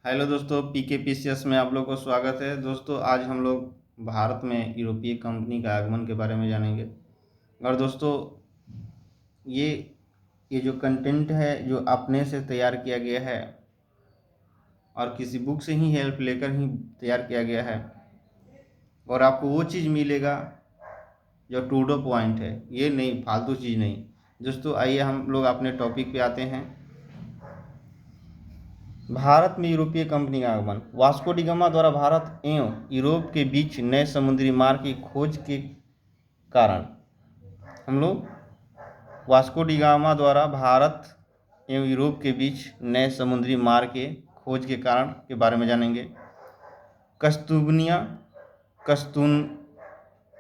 Hello दोस्तों, PKPCS में आप लोग को स्वागत है। दोस्तों, आज हम लोग भारत में यूरोपीय कंपनी का आगमन के बारे में जानेंगे। और दोस्तों, ये ये जो कंटेंट है जो अपने से तैयार किया गया है और किसी बुक से ही हेल्प लेकर ही तैयार किया गया है, और आपको वो चीज़ मिलेगा जो टू द पॉइंट है, ये नहीं फालतू चीज़ नहीं। दोस्तों, आइए हम लोग अपने टॉपिक पे आते हैं। भारत में यूरोपीय कंपनी का आगमन। वास्को डी गामा द्वारा भारत एवं यूरोप के बीच नए समुद्री मार्ग की खोज के कारण हम लोग वास्को डी गामा द्वारा भारत एवं यूरोप के बीच नए समुद्री मार्ग के खोज के कारण के बारे में जानेंगे। कस्तून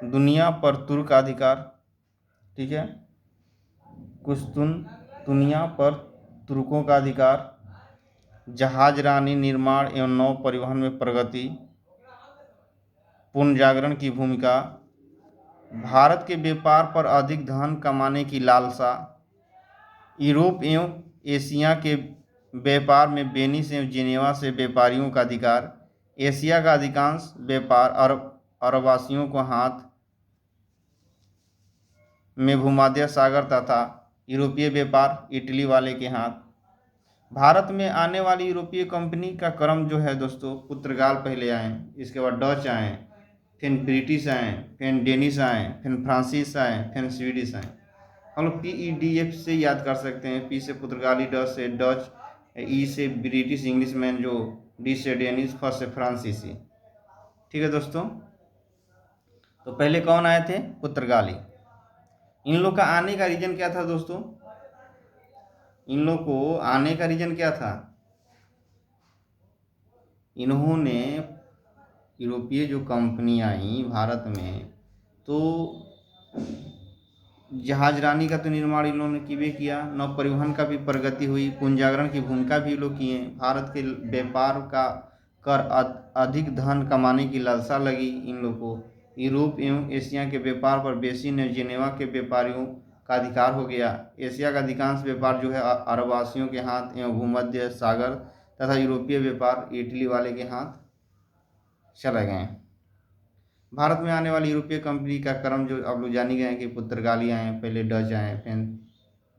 दुनिया पर तुर्क अधिकार, ठीक है, कुस्तुन दुनिया पर तुर्कों का अधिकार, जहाजरानी निर्माण एवं नौ परिवहन में प्रगति, पुनर्जागरण की भूमिका, भारत के व्यापार पर अधिक धन कमाने की लालसा, यूरोप एवं एशिया के व्यापार में वेनिस एवं जिनेवा से व्यापारियों का अधिकार, एशिया का अधिकांश व्यापार अरबवासियों को हाथ में भूमध्य सागर तथा यूरोपीय व्यापार इटली वाले के हाथ। भारत में आने वाली यूरोपीय कंपनी का क्रम जो है दोस्तों, पुर्तगाल पहले आए, इसके बाद डच आए, फिर ब्रिटिश आए, फिर डेनिश आए, फिर फ्रांसीस आए, फिर स्वीडिश आए। हम लोग PEDF से याद कर सकते हैं। P से पुर्तगाली, डच, E से ब्रिटिश इंग्लिशमैन, जो D से डेनिश, F से फ्रांसीसी। ठीक है दोस्तों, तो पहले कौन आए थे? पुर्तगाली। इन लोग का आने का रीजन क्या था दोस्तों? इन लोग को आने का रीजन क्या था? इन्होंने यूरोपीय जो कंपनी आई भारत में, तो जहाजरानी का तो निर्माण इन्होंने किया, नौ परिवहन का भी प्रगति हुई, पुनर्जागरण की भूमिका भी लोग किए, भारत के व्यापार का कर अधिक धन कमाने की लालसा लगी इन लोग को, यूरोप एवं एशिया के व्यापार पर बेसी ने जिनेवा के व्यापारियों का अधिकार हो गया, एशिया का अधिकांश व्यापार जो है अरबवासियों के हाथ एवं भूमध्य सागर तथा यूरोपीय व्यापार इटली वाले के हाथ चले गए। भारत में आने वाली यूरोपीय कंपनी का क्रम जो आप लोग जान ही गए हैं कि पुर्तगाली आए, पहले डच आए, फिर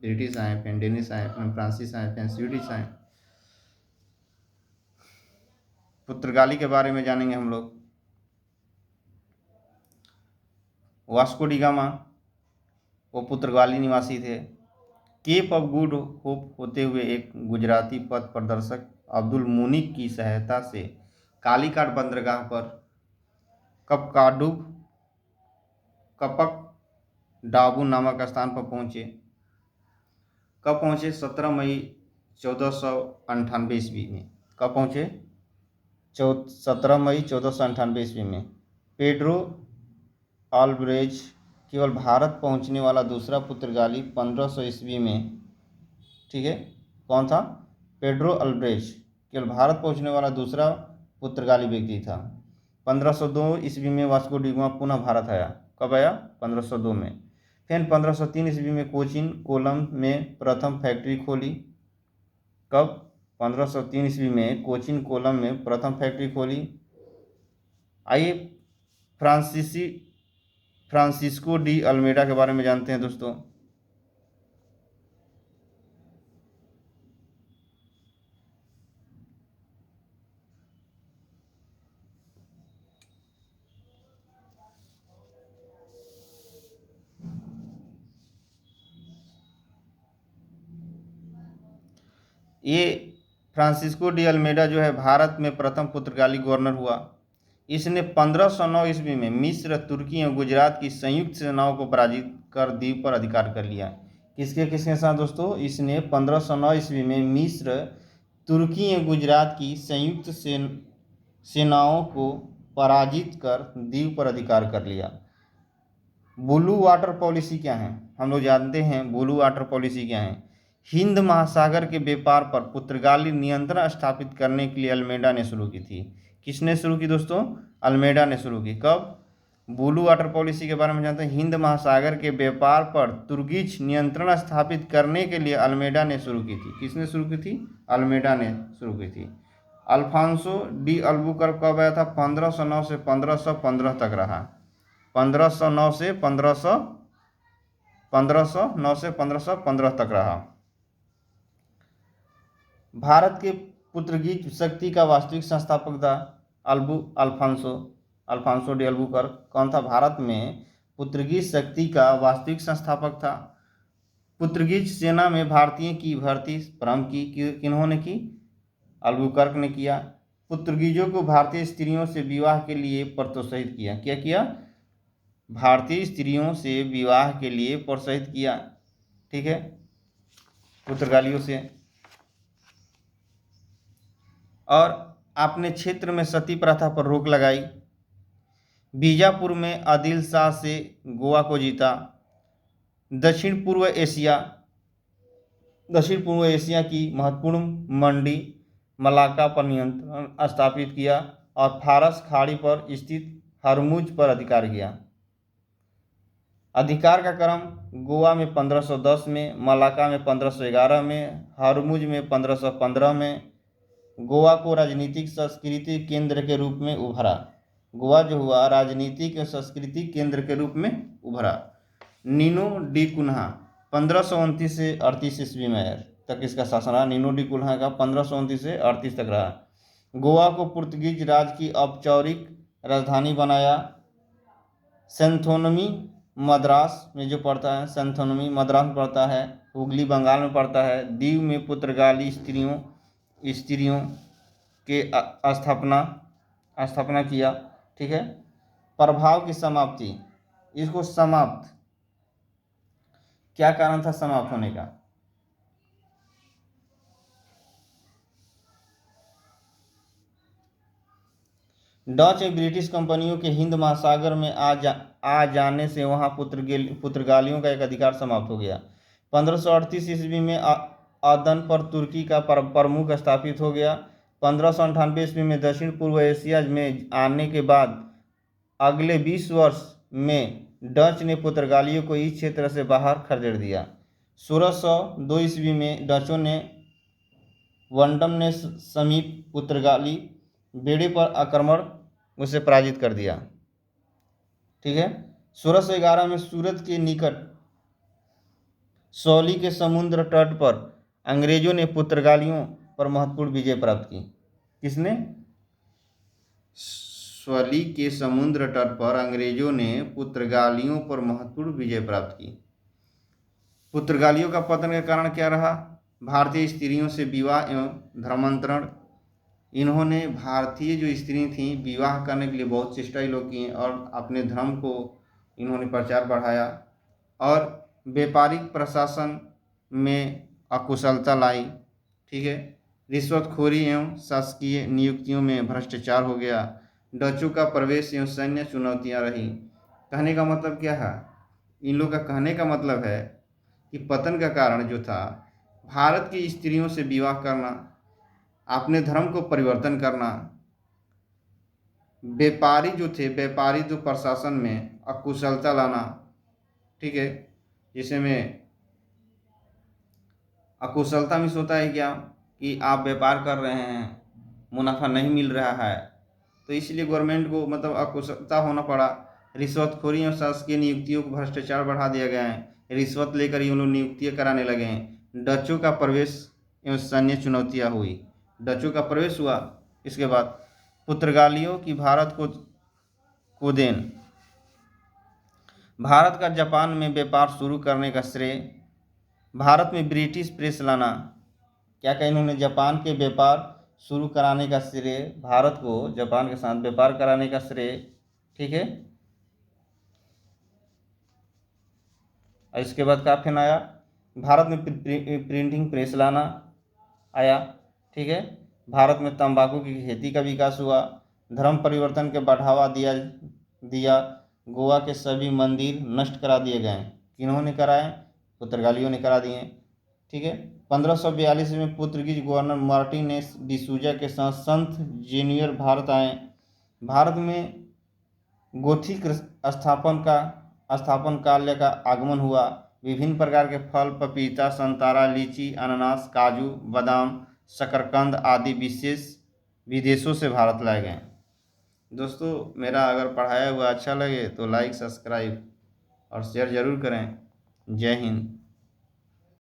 ब्रिटिश आए, फिर डेनिश आए, फिर फ्रांसीस आए, फिर स्वीडिश आए। पुर्तगाली के बारे में जानेंगे हम लोग। वास्को डी गामा वो पुर्तगाली निवासी थे। केप ऑफ गुड होप होते हुए एक गुजराती पथ प्रदर्शक अब्दुल मुनीक की सहायता से कालीकाट बंदरगाह पर कपक डाबू नामक स्थान पर पहुंचे। कब पहुंचे? 17 मई 1498 ईस्वी में। कब पहुंचे? 17 मई 1498 ईस्वी में। पेड्रो अल्ब्रेज केवल भारत पहुंचने वाला दूसरा पुर्तगाली 1500 ईस्वी में, ठीक है, कौन था? पेड्रो अल्ब्रेज केवल भारत पहुंचने वाला दूसरा पुर्तगाली व्यक्ति था। 1502 ईस्वी में वास्को डी गामा पुनः भारत आया। कब आया? 1502 में। फिर 1503 ईस्वी में कोचीन कोलम में प्रथम फैक्ट्री खोली। कब? 1503 ईस्वी में कोचीन कोलम में प्रथम फैक्ट्री खोली। आइए फ्रांसिस्को डी अल्मेडा के बारे में जानते हैं दोस्तों। ये फ्रांसिस्को डी अल्मेडा जो है भारत में प्रथम पुर्तगाली गवर्नर हुआ। इसने 1509 ईस्वी में मिस्र, तुर्की और गुजरात की संयुक्त सेनाओं को पराजित कर द्वीप पर अधिकार कर लिया। किसके किसके साथ दोस्तों? इसने 1509 ईस्वी में मिस्र, तुर्की और गुजरात की संयुक्त सेनाओं को पराजित कर द्वीप पर अधिकार कर लिया। ब्लू वाटर पॉलिसी क्या है? हम लोग जानते हैं ब्लू वाटर पॉलिसी क्या है। हिंद महासागर के व्यापार पर पुर्तगाली नियंत्रण स्थापित करने के लिए अल्मेडा ने शुरू की थी। किसने शुरू की दोस्तों? अल्मेडा ने शुरू की। कब? ब्लू वाटर पॉलिसी के बारे में जानते हैं। हिंद महासागर के व्यापार पर तुर्गीज नियंत्रण स्थापित करने के लिए अल्मेडा ने शुरू की थी। किसने शुरू की थी? अल्मेडा ने शुरू की थी। अल्फांसो डी अल्बुकर्क कब आया था? 1509 से 1515 तक रहा। 1509 से 1515 तक रहा। भारत के पुर्तगीज शक्ति का वास्तविक संस्थापक था अल्फांसो डी अल्बुकर्क। कौन था? भारत में पुर्तगीज शक्ति का वास्तविक संस्थापक था। पुर्तगीज सेना में भारतीय की भर्ती प्रारंभ की किन्होंने की? अल्बुकर्क ने किया। पुर्तगीजों को भारतीय स्त्रियों से विवाह के लिए प्रोत्साहित किया। क्या किया? भारतीय स्त्रियों से विवाह के लिए प्रोत्साहित किया। ठीक है, पुर्तगालियों से। और अपने क्षेत्र में सती प्रथा पर रोक लगाई। बीजापुर में आदिल शाह से गोवा को जीता। दक्षिण पूर्व एशिया की महत्वपूर्ण मंडी मलाक्का पर नियंत्रण स्थापित किया और फारस खाड़ी पर स्थित हरमुज पर अधिकार किया। अधिकार का क्रम गोवा में 1510 में, मलाक्का में 1511 में, हरमुज में 1515 में। गोवा को राजनीतिक सांस्कृतिक केंद्र के रूप में उभरा। गोवा जो हुआ राजनीतिक और सांस्कृतिक केंद्र के रूप में उभरा। नीनो डी कुन्हा 1529 से 38 ईस्वी में तक इसका शासन रहा। नीनो डी कुन्हा का 1529 से 38 तक रहा। गोवा को पुर्तगीज राज की औपचारिक राजधानी बनाया। सैंथोनमी मद्रास में जो पड़ता है, सैंथोनमी मद्रास में पड़ता है, हुगली बंगाल में पड़ता है। दीव में पुर्तगाली स्त्रियों के स्थापना किया। ठीक है, प्रभाव की समाप्ति, इसको समाप्त, क्या कारण था समाप्त होने का? डच और ब्रिटिश कंपनियों के हिंद महासागर में आ जाने से वहां पुर्तगालियों का एक अधिकार समाप्त हो गया। 1538 ईस्वी में अदन पर तुर्की का प्रमुख स्थापित हो गया। 1598 ईस्वी में दक्षिण पूर्व एशिया में आने के बाद अगले 20 वर्ष में डच ने पुर्तगालियों को इस क्षेत्र से बाहर खदेड़ दिया। 1602 ईस्वी में डचों ने वंडम ने समीप पुर्तगाली बेड़े पर आक्रमण उसे पराजित कर दिया। ठीक है, 1611 में सूरत के निकट सौली के समुद्र तट पर अंग्रेजों ने पुर्तगालियों पर महत्वपूर्ण विजय प्राप्त की। किसने? सौली के समुद्र तट पर अंग्रेजों ने पुर्तगालियों पर महत्वपूर्ण विजय प्राप्त की। पुर्तगालियों का पतन का कारण क्या रहा? भारतीय स्त्रियों से विवाह एवं धर्मांतरण। इन्होंने भारतीय जो स्त्री थीं विवाह करने के लिए बहुत चेष्टा लोग की और अपने धर्म को इन्होंने प्रचार बढ़ाया। और व्यापारिक प्रशासन में अकुशलता लाई। ठीक है, रिश्वतखोरी एवं शासकीय नियुक्तियों में भ्रष्टाचार हो गया। डचों का प्रवेश एवं सैन्य चुनौतियां रही। कहने का मतलब क्या है? इन लोग का कहने का मतलब है कि पतन का कारण जो था भारत की स्त्रियों से विवाह करना, अपने धर्म को परिवर्तन करना, व्यापारी जो प्रशासन में अकुशलता लाना। ठीक है, जिसे में अकुशलता में होता है क्या कि आप व्यापार कर रहे हैं, मुनाफा नहीं मिल रहा है, तो इसलिए गवर्नमेंट को मतलब अकुशलता होना पड़ा। रिश्वतखोरी और शासकीय नियुक्तियों को भ्रष्टाचार बढ़ा दिया गया है। रिश्वत लेकर ये लोग नियुक्तियाँ कराने लगे हैं। डचों का प्रवेश एवं सैन्य चुनौतियाँ हुई। डचों का प्रवेश हुआ। इसके बाद पुर्तगालियों की भारत को देन। भारत का जापान में व्यापार शुरू करने का श्रेय, भारत में ब्रिटिश प्रेस लाना। क्या कहा? इन्होंने जापान के व्यापार शुरू कराने का श्रेय, भारत को जापान के साथ व्यापार कराने का श्रेय। ठीक है, इसके बाद क्या फिर आया? भारत में प्रिंटिंग प्रेस लाना आया। ठीक है, भारत में तंबाकू की खेती का विकास हुआ। धर्म परिवर्तन के बढ़ावा दिया। गोवा के सभी मंदिर नष्ट करा दिए गए। किन्होंने कराए? पुर्तगालियों ने करा दिए। ठीक है, 1542 में पुर्तगीज गवर्नर मार्टिन डिसूजा के साथ संत जेनियर भारत आए। भारत में गोथिक स्थापन काल का आगमन हुआ। विभिन्न प्रकार के फल, पपीता, संतरा, लीची, अनानास, काजू, बादाम, शकरकंद आदि विशेष विदेशों से भारत लाए गए। दोस्तों, मेरा अगर पढ़ाया हुआ अच्छा लगे तो लाइक, सब्सक्राइब और शेयर ज़रूर करें। जय हिंद।